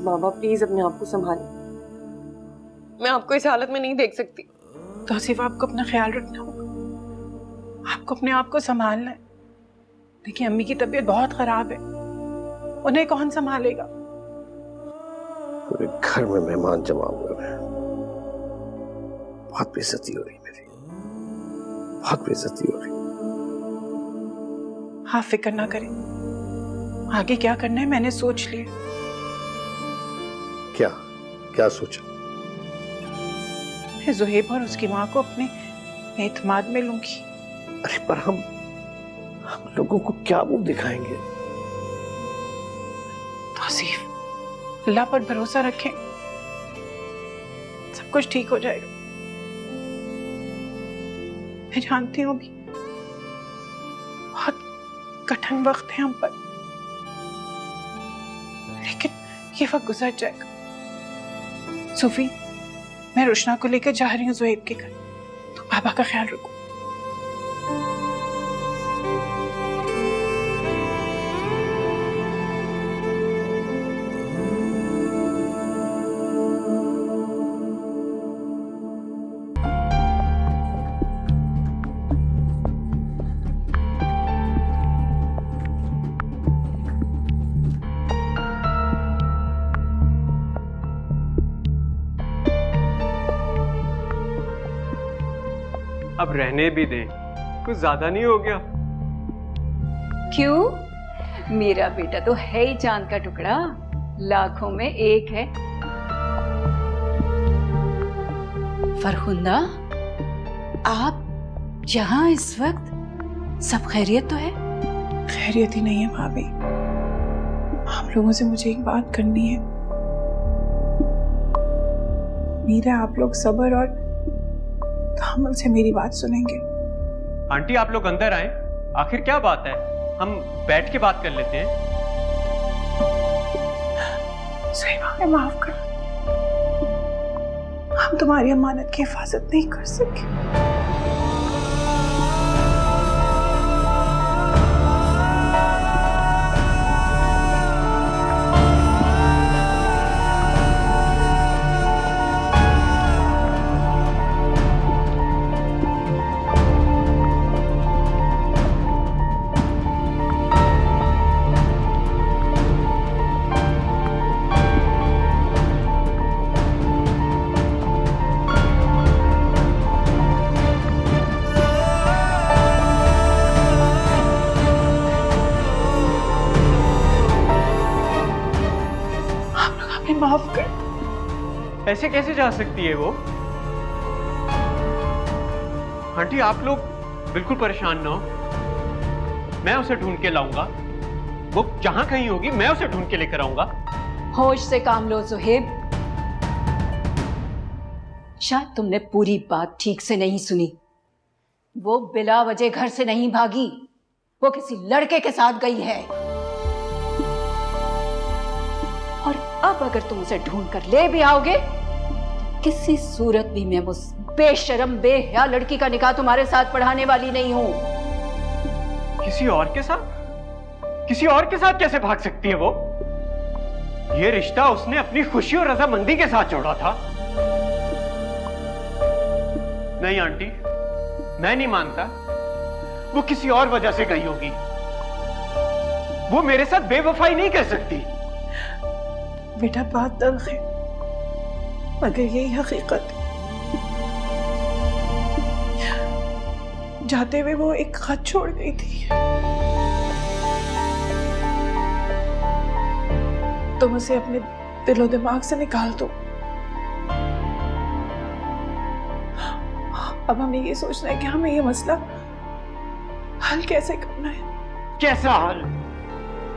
बाबा please अपने आप को संभालें, मैं आपको इस हालत में नहीं देख सकती। तौसीफ, आपको अपना ख्याल रखना होगा, आपको अपने आप को संभालना है। देखिए अम्मी की तबीयत बहुत खराब है, उन्हें कौन संभालेगा? पूरे घर में मेहमान जमा हुए हैं, बहुत बेइज्जती हो रही मेरी, बहुत बेइज्जती हो रही। हाँ फिक्र ना करें, आगे क्या करना है मैंने सोच लिया। क्या क्या सोचा? मैं ज़ुहैब और उसकी माँ को अपने एतमाद में लूंगी। अरे पर हम लोगों को क्या मुंह दिखाएंगे? तौसीफ, अल्लाह पर भरोसा रखें, सब कुछ ठीक हो जाएगा। मैं जानती हूँ अभी बहुत कठिन वक्त है हम पर, लेकिन ये वक्त गुजर जाएगा। सूफी, मैं रुशना को लेकर जा रही हूँ ज़ुहैब के घर, तो बाबा का ख्याल रखो। अब रहने भी दे, कुछ ज्यादा नहीं हो गया? क्यों? मेरा बेटा तो है ही चांद का टुकड़ा, लाखों में एक है। फरखुंदा, आप यहाँ इस वक्त? सब खैरियत तो है? खैरियत ही नहीं है भाभी, आप लोगों से मुझे एक बात करनी है। उम्मीद है आप लोग सब्र और तहम्मुल से मेरी बात सुनेंगे। आंटी आप लोग अंदर आए, आखिर क्या बात है? हम बैठ के बात कर लेते हैं। ज़ुहैब, हमें माफ कर, हम तुम्हारी अमानत की हिफाजत नहीं कर सके। माफ कर। ऐसे कैसे जा सकती है वो? आंटी आप लोग बिल्कुल परेशान ना हो, मैं उसे ढूंढ के लाऊंगा। वो जहां कहीं होगी मैं उसे ढूंढ के लेकर आऊंगा। होश से काम लो ज़ुहैब, शायद तुमने पूरी बात ठीक से नहीं सुनी। वो बिला वजह घर से नहीं भागी, वो किसी लड़के के साथ गई है। और अब अगर तुम उसे ढूंढ कर ले भी आओगे, किसी सूरत भी मैं उस बेशरम बेहया लड़की का निकाह तुम्हारे साथ पढ़ाने वाली नहीं हूं। किसी और के साथ? किसी और के साथ कैसे भाग सकती है वो? ये रिश्ता उसने अपनी खुशी और रजामंदी के साथ जोड़ा था। नहीं आंटी, मैं नहीं मानता। वो किसी और वजह से गई होगी। वो मेरे साथ बेवफाई नहीं कर सकती। बेटा बात तल्ख है, मगर यही हकीकत है। जाते हुए वो एक खत छोड़ गई थी, तुम उसे अपने दिलो दिमाग से निकाल दो। अब हमें ये सोचना है कि हमें ये मसला हल कैसे करना है। कैसा हल?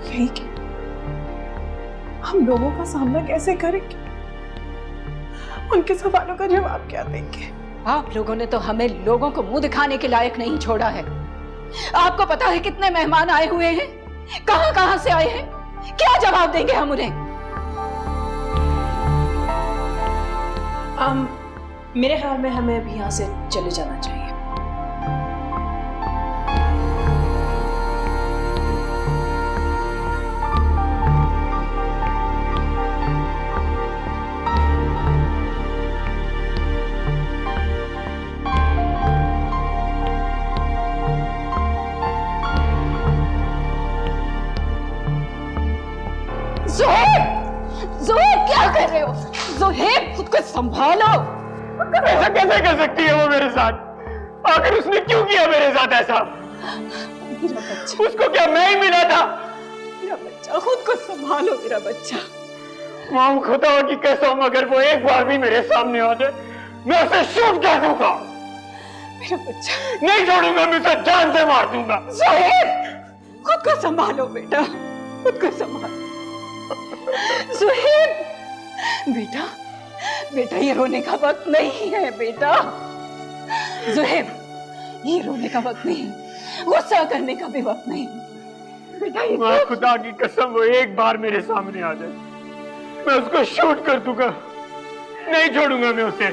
यही कि हम लोगों का सामना कैसे करेंगे, उनके सवालों का जवाब क्या देंगे। आप लोगों ने तो हमें लोगों को मुंह दिखाने के लायक नहीं छोड़ा है। आपको पता है कितने मेहमान आए हुए हैं, कहां कहां से आए हैं, क्या जवाब देंगे हम उन्हें? मेरे ख्याल में हमें अभी यहाँ से चले जाना चाहिए। ज़ोहेब क्या कर रहे हो? ज़ोहेब खुद को संभालो। ऐसा कैसे कर सकती है वो मेरे साथ? आखिर उसने क्यों किया मेरे साथ ऐसा? मेरा बच्चा, उसको क्या मैं ही मिला था? मेरा बच्चा, खुद को संभालो मेरा बच्चा। माम खुदा की कसम, अगर वो एक बार भी मेरे सामने आ जाए मैं उसे शूट कर दूंगा। मेरा बच्चा नहीं छोड़ूंगा, मैं उसे जान से मार दूंगा। ज़ोहेब खुद को संभालो बेटा, खुद को संभालो। ज़ोहेब बेटा, बेटा ये रोने का वक्त नहीं है बेटा। ज़ोहेब ये रोने का वक्त नहीं है, गुस्सा करने का भी वक्त नहीं बेटा। ये माँ खुदा की कसम, वो एक बार मेरे सामने आ जाए मैं उसको शूट कर दूंगा। नहीं छोड़ूंगा मैं उसे।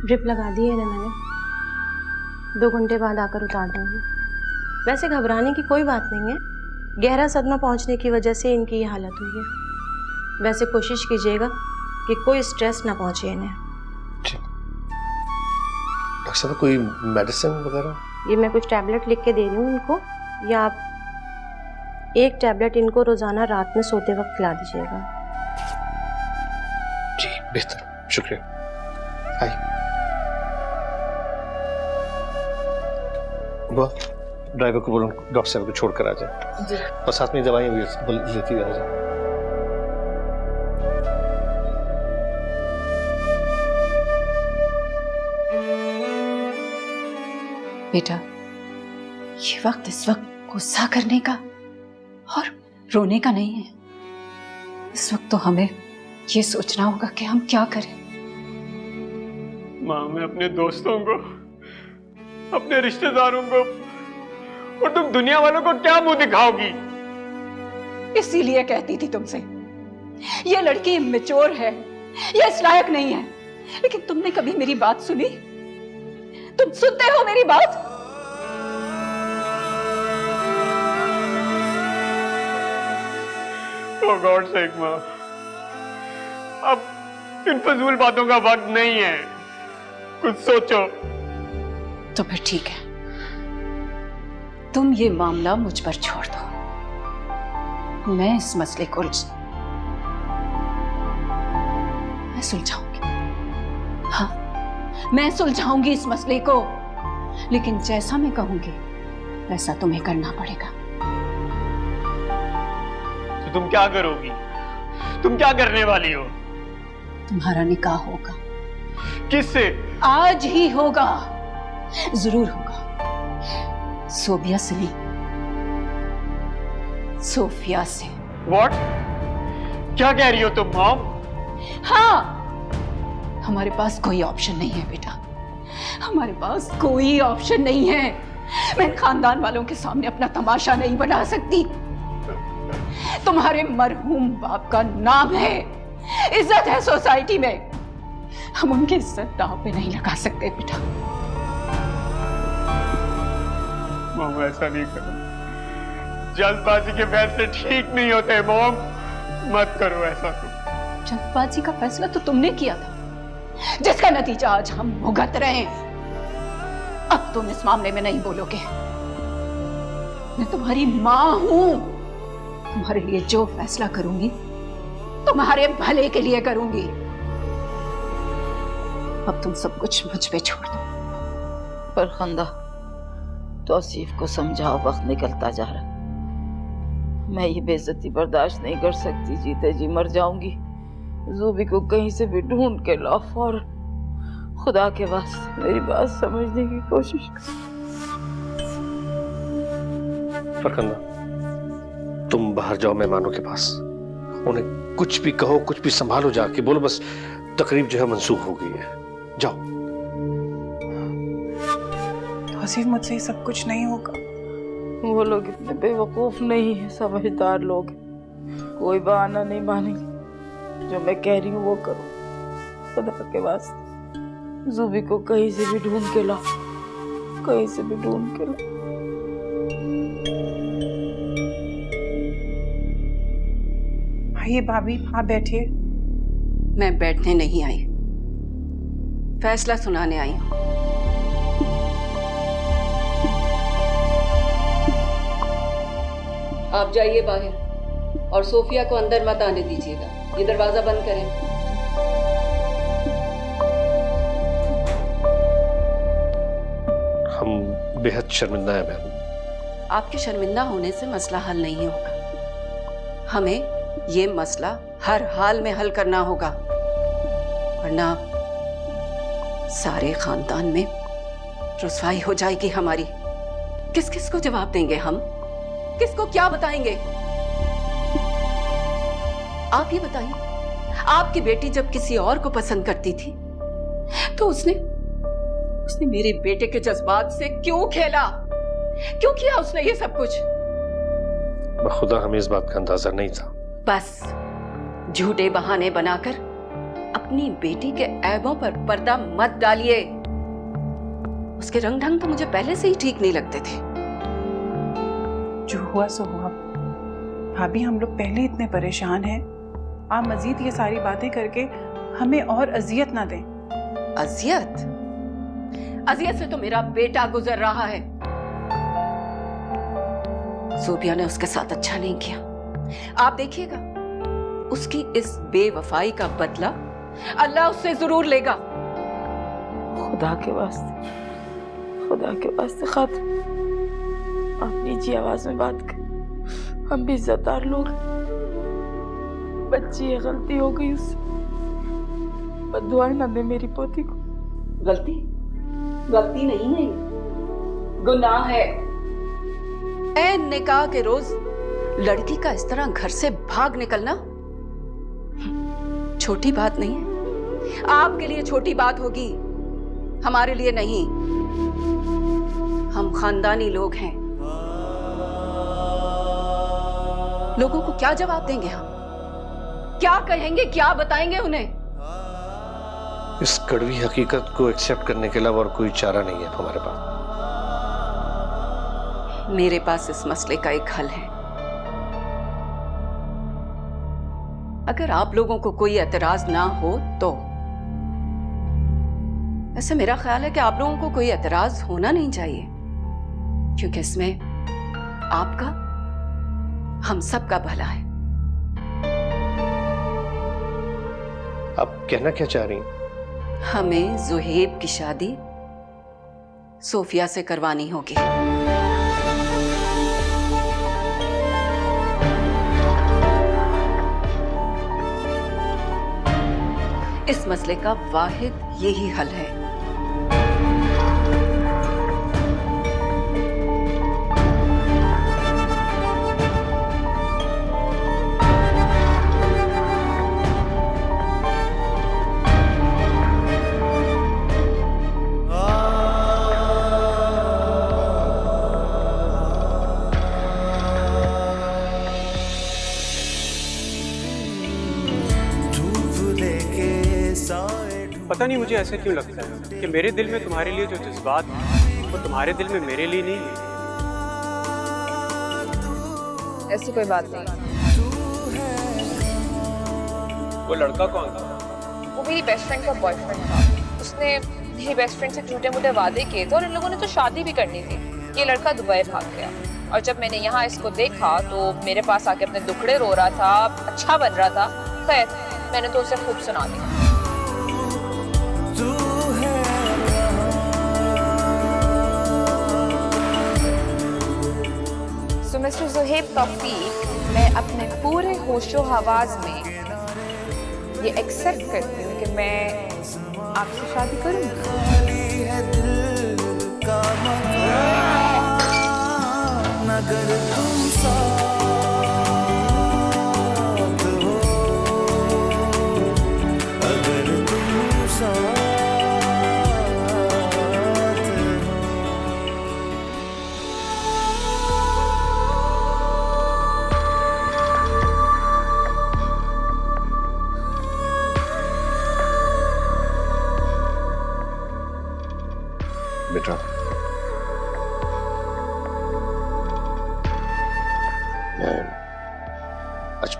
ड्रिप लगा दी है ना मैंने, 2 घंटे बाद आकर उतार दूंगी। वैसे घबराने की कोई बात नहीं है, गहरा सदमा पहुंचने की वजह से इनकी ये हालत हुई है। वैसे कोशिश कीजिएगा कि कोई स्ट्रेस ना पहुंचे इन्हें। डॉक्टर साहब कोई मेडिसिन वगैरह? ये मैं कुछ टैबलेट लिख के दे रही हूँ इनको, या आप 1 टैबलेट इनको रोजाना रात में सोते वक्त खिला दीजिएगा। जी बेहतर, शुक्रिया। आइए ड्राइवर को बोलो डॉक्टर साहब को छोड़कर आ जाए जी। और साथ में दवाइयां भी लेती आ जाए। बेटा ये वक्त इस वक्त गुस्सा करने का और रोने का नहीं है। इस वक्त तो हमें ये सोचना होगा कि हम क्या करें। माँ मैं अपने दोस्तों को, अपने रिश्तेदारों को और तुम दुनिया वालों को क्या मुंह दिखाओगी? इसीलिए कहती थी तुमसे ये लड़की मैच्योर है, ये इस लायक नहीं है, लेकिन तुमने कभी मेरी बात सुनी? तुम सुनते हो मेरी बात? Oh God sake माँ, अब इन फजूल बातों का वक्त नहीं है, कुछ सोचो। तो फिर ठीक है, तुम ये मामला मुझ पर छोड़ दो, मैं इस मसले को मैं सुलझाऊंगी। हाँ मैं सुलझाऊंगी इस मसले को, लेकिन जैसा मैं कहूंगी वैसा तुम्हें करना पड़ेगा। तो तुम क्या करोगी? तुम क्या करने वाली हो? तुम्हारा निकाह होगा। किससे? आज ही होगा, जरूर होगा। सोफिया से नहीं, सोफिया से। What? क्या कह रही हो तुम मॉम? हाँ हमारे पास कोई ऑप्शन नहीं है बेटा, हमारे पास कोई ऑप्शन नहीं है। मैं खानदान वालों के सामने अपना तमाशा नहीं बना सकती। तुम्हारे मरहूम बाप का नाम है, इज्जत है सोसाइटी में, हम उनकी इज्जत दांव पे नहीं लगा सकते बेटा। मॉम ऐसा नहीं करो, जल्दबाजी के फैसले ठीक नहीं होते मॉम, मत करो ऐसा। तुम जल्दबाजी का फैसला तो तुमने किया था, जिसका नतीजा आज हम भुगत रहे हैं। अब तुम इस मामले में नहीं बोलोगे। मैं तुम्हारी मां हूं, तुम्हारे लिए जो फैसला करूंगी तुम्हारे भले के लिए करूंगी। अब तुम सब कुछ मुझ पे छोड़ दो। फरखंदा, तौसीफ को समझाओ, वक्त निकलता जा रहा। मैं ये बेइज्जती बर्दाश्त नहीं कर सकती, जीते जी मर जाऊंगी। ज़ूबी को कहीं से भी ढूंढ के लाओ फौरन। खुदा के वास्ते मेरी बात समझने की कोशिश कर। फरखंदा, तुम बाहर जाओ मेहमानों के पास, उन्हें कुछ भी कहो, कुछ भी संभालो, जाके बोलो बस तकरीब जो है मंसूख हो गई है। जाओ। तौसीफ मुझसे ये सब कुछ नहीं होगा। वो लोग इतने बेवकूफ नहीं है, समझदार लोग हैं। कोई बहाना नहीं मानेंगे। जो मैं कह रही हूँ वो करो, खुदा के वास्ते। ज़ूबी को कहीं से भी ढूंढ के लाओ, कहीं से भी ढूंढ के लाओ। कहिए भाभी, आप बैठिए। मैं बैठने नहीं आई, फैसला सुनाने आई हूं। आप जाइए बाहर और सोफिया को अंदर मत आने दीजिएगा। ये दरवाजा बंद करें। हम बेहद शर्मिंदा हैं बहन। आपके शर्मिंदा होने से मसला हल नहीं होगा। हमें ये मसला हर हाल में हल करना होगा, वरना सारे खानदान में रुसवाई हो जाएगी हमारी। किस किस को जवाब देंगे हम? किसको क्या बताएंगे? आप ये बताइए, आपकी बेटी जब किसी और को पसंद करती थी तो उसने मेरे बेटे के जज्बात से क्यों खेला? क्यों किया उसने ये सब कुछ? बखुदा हमें इस बात का अंदाजा नहीं था। बस झूठे बहाने बनाकर अपनी बेटी के ऐबों पर पर्दा मत डालिए। उसके रंग ढंग तो मुझे पहले से ही ठीक नहीं लगते थे। जो हुआ सो हुआ भाभी, हम लोग पहले इतने परेशान हैं, आप मजीद ये सारी बातें करके हमें और अजियत ना दें। अजियत? अजियत से तो मेरा बेटा गुजर रहा है। सोफिया ने उसके साथ अच्छा नहीं किया। आप देखिएगा, उसकी इस बेवफाई का बदला अल्लाह उससे जरूर लेगा। खुदा के वास्ते खातिर आप नीची आवाज में बात कर। हम भी इज्जतदार लोग हैं। बच्ची है, गलती हो गई उससे, बददुआएं ना दे मेरी पोती को। गलती नहीं है, गुनाह है। ऐन निकाह के रोज लड़की का इस तरह घर से भाग निकलना छोटी बात नहीं है। आपके लिए छोटी बात होगी, हमारे लिए नहीं। हम खानदानी लोग हैं। लोगों को क्या जवाब देंगे हम? क्या कहेंगे, क्या बताएंगे उन्हें? इस कड़वी हकीकत को एक्सेप्ट करने के अलावा और कोई चारा नहीं है हमारे पास। मेरे पास इस मसले का एक हल है। अगर आप लोगों को कोई एतराज ना हो तो। वैसे मेरा ख्याल है कि आप लोगों को कोई एतराज होना नहीं चाहिए, क्योंकि इसमें आपका, हम सब का भला है। आप कहना क्या चाह रही हैं? हमें ज़ुहैब की शादी सोफिया से करवानी होगी। इस मसले का वाहिद यही हल है। पता नहीं मुझे ऐसा क्यों लगता है कि मेरे दिल में तुम्हारे लिए जो जज्बात है वो तुम्हारे दिल में मेरे लिए नहीं है। ऐसी कोई बात नहीं। वो लड़का कौन था? वो मेरी बेस्ट फ्रेंड का बॉयफ्रेंड था। उसने मेरी बेस्ट फ्रेंड से झूठे मूठे वादे किए थे और इन लोगों ने तो शादी भी करनी थी। ये लड़का दुबई भाग गया और जब मैंने यहाँ इसको देखा तो मेरे पास आके अपने दुखड़े रो रहा था, अच्छा बन रहा था। खैर मैंने तो उसे खूब सुना दिया। So, मिस्टर ज़ुहैब तौफीक, मैं अपने पूरे होशो हवास में ये एक्सेप्ट करती हूँ कि मैं आपसे शादी करूँगी। बेटा,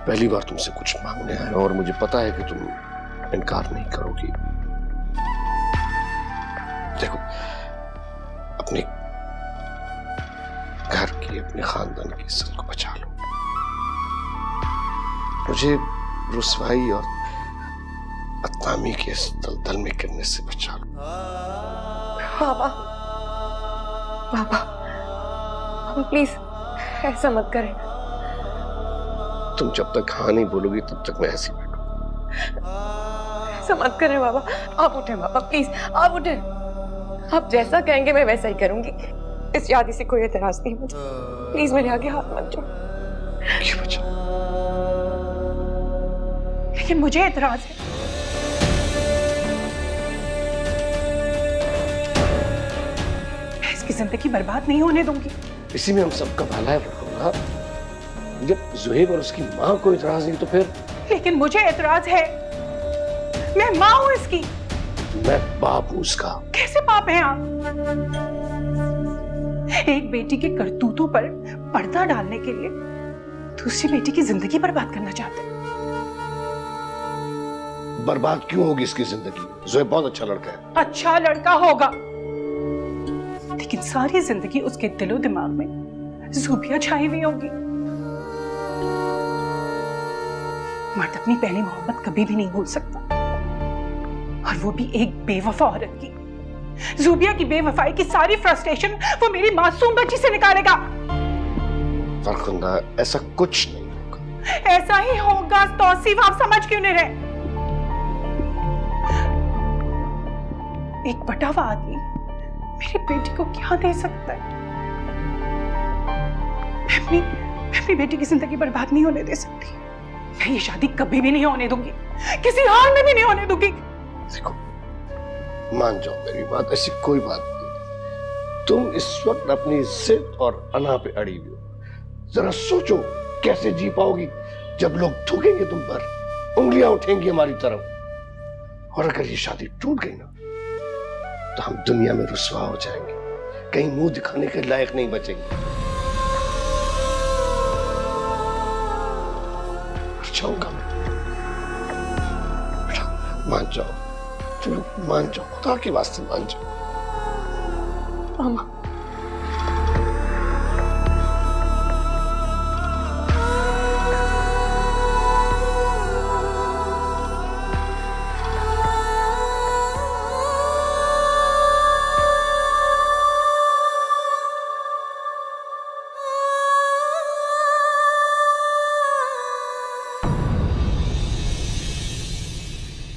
पहली बार तुमसे कुछ मांगने आया और मुझे पता है कि तुम इनकार नहीं करोगी। देखो, अपने घर की, अपने खानदान की इज्जत को बचा लो। मुझे रुसवाई और बदनामी के इस दलदल में गिरने से बचा लो। पापा, पापा, पापा प्लीज ऐसा मत करें। तुम जब तक हाँ नहीं बोलोगी तब तक मैं ऐसे ही बैठूंगा। ऐसा मत करें बाबा। आप उठें बाबा, प्लीज आप उठें। आप जैसा कहेंगे मैं वैसा ही करूंगी। इस शादी से कोई एतराज नहीं मुझे। प्लीज मेरे आगे हाथ मत जोड़। क्यों बचा? लेकिन मुझे एतराज है। मैं इसकी जिंदगी बर्बाद नहीं होने दूंगी। इसी में हम सबका भला है फरखंदा। जब जुहेब और उसकी माँ को इतराज नहीं तो फिर? लेकिन मुझे एतराज है। मैं माँ हूं इसकी। मैं बाप हूं उसका। कैसे बाप हैं आप? एक बेटी के करतूतों पर पर्दा डालने के लिए दूसरी बेटी की जिंदगी बर्बाद करना चाहते हैं। बर्बाद क्यों होगी इसकी जिंदगी? जुहेब बहुत अच्छा लड़का है। अच्छा लड़का होगा, लेकिन सारी जिंदगी उसके दिलो दिमाग में ज़ूबिया छाई हुई होगी। मर्द अपनी पहली मोहब्बत कभी भी नहीं भूल सकता, और वो भी एक बेवफा औरत की। ज़ूबिया की बेवफाई की सारी फ्रस्ट्रेशन वो मेरी मासूम बच्ची से निकालेगा। फरखंदा, ऐसा कुछ नहीं होगा। ऐसा ही होगा तौसीफ, आप समझ क्यों नहीं रहे? एक बटा हुआ आदमी मेरी बेटी को क्या दे सकता है? मैं अपनी बेटी की जिंदगी बर्बाद नहीं होने दे सकती। मैं ये शादी कभी भी नहीं होने दूंगी, किसी हाल में भी नहीं होने दूंगी। देखो, मान जाओ मेरी बात, ऐसी कोई बात नहीं। तुम इस वक्त अपनी जिद और अना पे अड़ी हुई हो। जरा सोचो कैसे जी पाओगी जब लोग थूकेंगे तुम पर, उंगलियां उठेंगी हमारी तरफ। और अगर ये शादी टूट गई ना तो हम दुनिया में रुसवा हो जाएंगे, कहीं मुंह दिखाने के लायक नहीं बचेंगे। चाहूंगा मैं। मान जाओ, चलो मान जाओ, खुदा के वास्ते मान जाओ। मामा